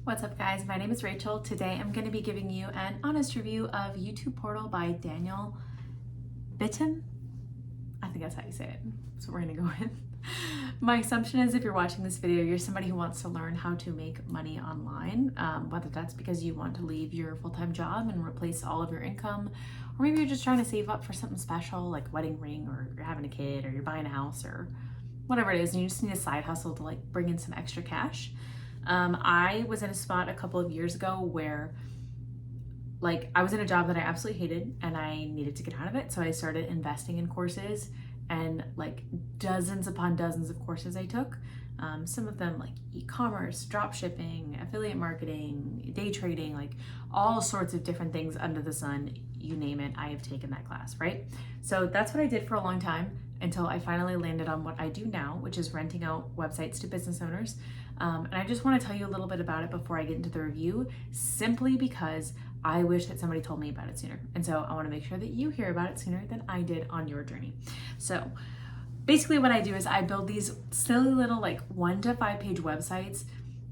What's up guys, my name is Rachel. Today I'm going to be giving you an honest review of YouTube Portal by Daniel Bitton. I think that's how you say it. So we're going to go with. My assumption is if you're watching this video, you're somebody who wants to learn how to make money online, whether that's because you want to leave your full-time job and replace all of your income, or maybe you're just trying to save up for something special like a wedding ring, or you're having a kid, or you're buying a house, or whatever it is, and you just need a side hustle to like bring in some extra cash. I was in a spot a couple of years ago where I was in a job that I absolutely hated and I needed to get out of it. So I started investing in courses, and dozens upon dozens of courses I took. Some of them like e-commerce, drop shipping, affiliate marketing, day trading, all sorts of different things under the sun, you name it, I have taken that class, right? So that's what I did for a long time until I finally landed on what I do now, which is renting out websites to business owners. And I just want to tell you a little bit about it before I get into the review, simply because I wish that somebody told me about it sooner. And so I want to make sure that you hear about it sooner than I did on your journey. So basically what I do is I build these silly little 1 to 5 page websites.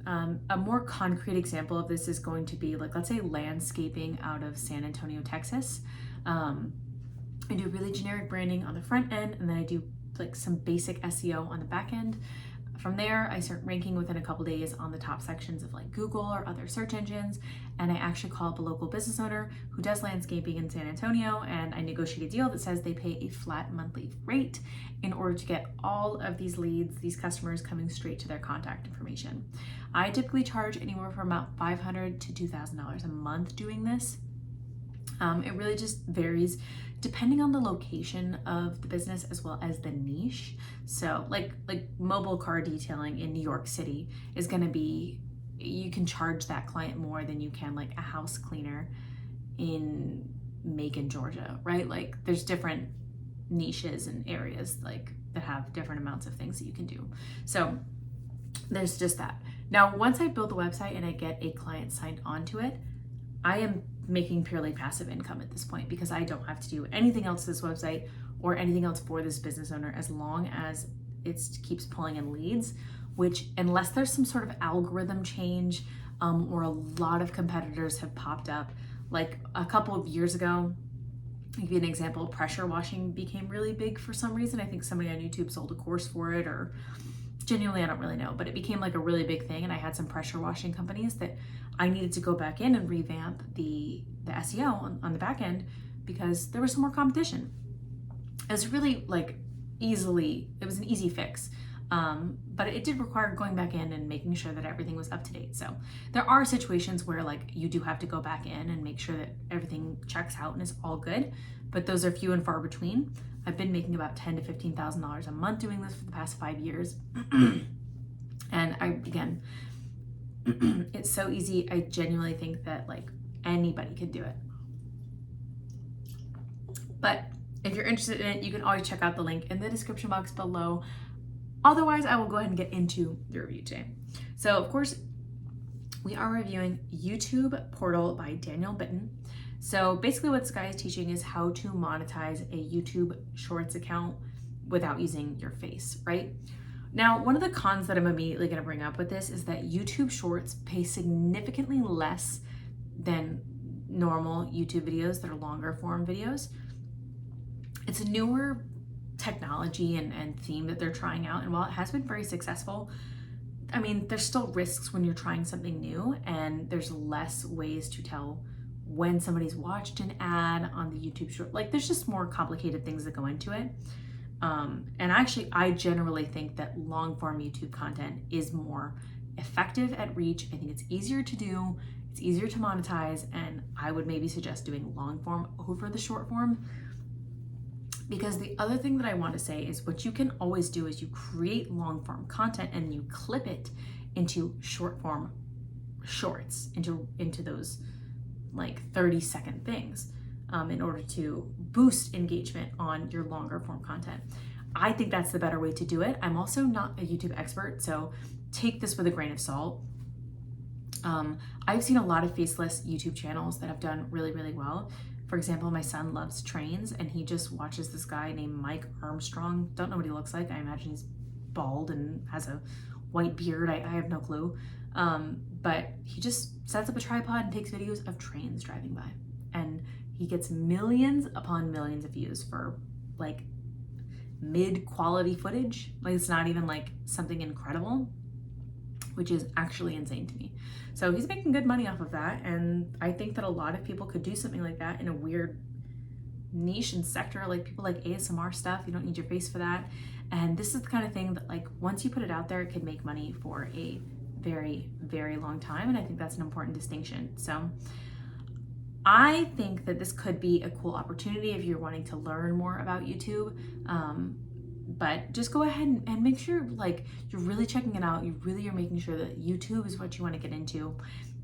A more concrete example of this is going to be let's say landscaping out of San Antonio, Texas. I do really generic branding on the front end, and then I do some basic SEO on the back end. From there, I start ranking within a couple days on the top sections of Google or other search engines, and I actually call up a local business owner who does landscaping in San Antonio, and I negotiate a deal that says they pay a flat monthly rate in order to get all of these leads, these customers coming straight to their contact information. I typically charge anywhere from about $500 to $2,000 a month doing this. It really just varies depending on the location of the business as well as the niche. So like mobile car detailing in New York City is going to be, you can charge that client more than you can a house cleaner in Macon, Georgia, right? There's different niches and areas that have different amounts of things that you can do. So there's just that. Now, once I build the website and I get a client signed onto it, I am making purely passive income at this point because I don't have to do anything else to this website or anything else for this business owner as long as it keeps pulling in leads, which unless there's some sort of algorithm change or a lot of competitors have popped up. A couple of years ago, I'll give you an example, pressure washing became really big for some reason. I think somebody on YouTube sold a course for it, or genuinely, I don't really know, but it became a really big thing, and I had some pressure washing companies that I needed to go back in and revamp the SEO on the back end because there was some more competition. It was really it was an easy fix, but it did require going back in and making sure that everything was up to date. So there are situations where you do have to go back in and make sure that everything checks out and is all good, but those are few and far between. I've been making about $10,000 to $15,000 a month doing this for the past 5 years. And again, it's so easy. I genuinely think that anybody could do it. But if you're interested in it, you can always check out the link in the description box below. Otherwise, I will go ahead and get into the review today. So of course, we are reviewing YouTube Portal by Daniel Bitton. So basically what this guy is teaching is how to monetize a YouTube Shorts account without using your face, right? Now, one of the cons that I'm immediately going to bring up with this is that YouTube Shorts pay significantly less than normal YouTube videos that are longer form videos. It's a newer technology and theme that they're trying out, and while it has been very successful, I mean, there's still risks when you're trying something new, and there's less ways to tell when somebody's watched an ad on the YouTube Short. There's just more complicated things that go into it. And actually, I generally think that long form YouTube content is more effective at reach. I think it's easier to do, it's easier to monetize, and I would maybe suggest doing long form over the short form. Because the other thing that I want to say is what you can always do is you create long form content and you clip it into short form shorts, into those 30-second things in order to boost engagement on your longer form content. I think that's the better way to do it. I'm also not a YouTube expert, so take this with a grain of salt. I've seen a lot of faceless YouTube channels that have done really, really well. For example, my son loves trains, and he just watches this guy named Mike Armstrong. Don't know what he looks like. I imagine he's bald and has a white beard. I have no clue. But he just sets up a tripod and takes videos of trains driving by, and he gets millions upon millions of views for like mid-quality footage. Like, it's not even like something incredible, which is actually insane to me. So he's making good money off of that, and I think that a lot of people could do something like that in a weird niche and sector. Like, people like ASMR stuff, you don't need your face for that. And this is the kind of thing that, like, once you put it out there, it can make money for a very, very long time, and I think that's an important distinction. So I think that this could be a cool opportunity if you're wanting to learn more about YouTube. But just go ahead and make sure, like, you're really checking it out. You really are making sure that YouTube is what you want to get into.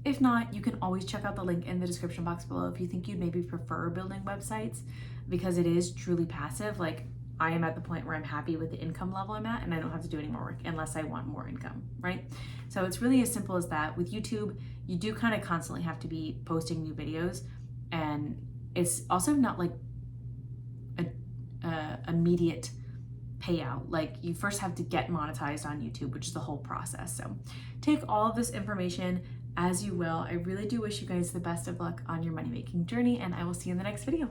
If not, you can always check out the link in the description box below if you think you'd maybe prefer building websites, because it is truly passive. Like, I am at the point where I'm happy with the income level I'm at, and I don't have to do any more work unless I want more income, right? So it's really as simple as that. With YouTube, you do kind of constantly have to be posting new videos, and it's also not like a immediate payout. Like, you first have to get monetized on YouTube, which is the whole process. So take all of this information as you will. I really do wish you guys the best of luck on your money making journey, and I will see you in the next video.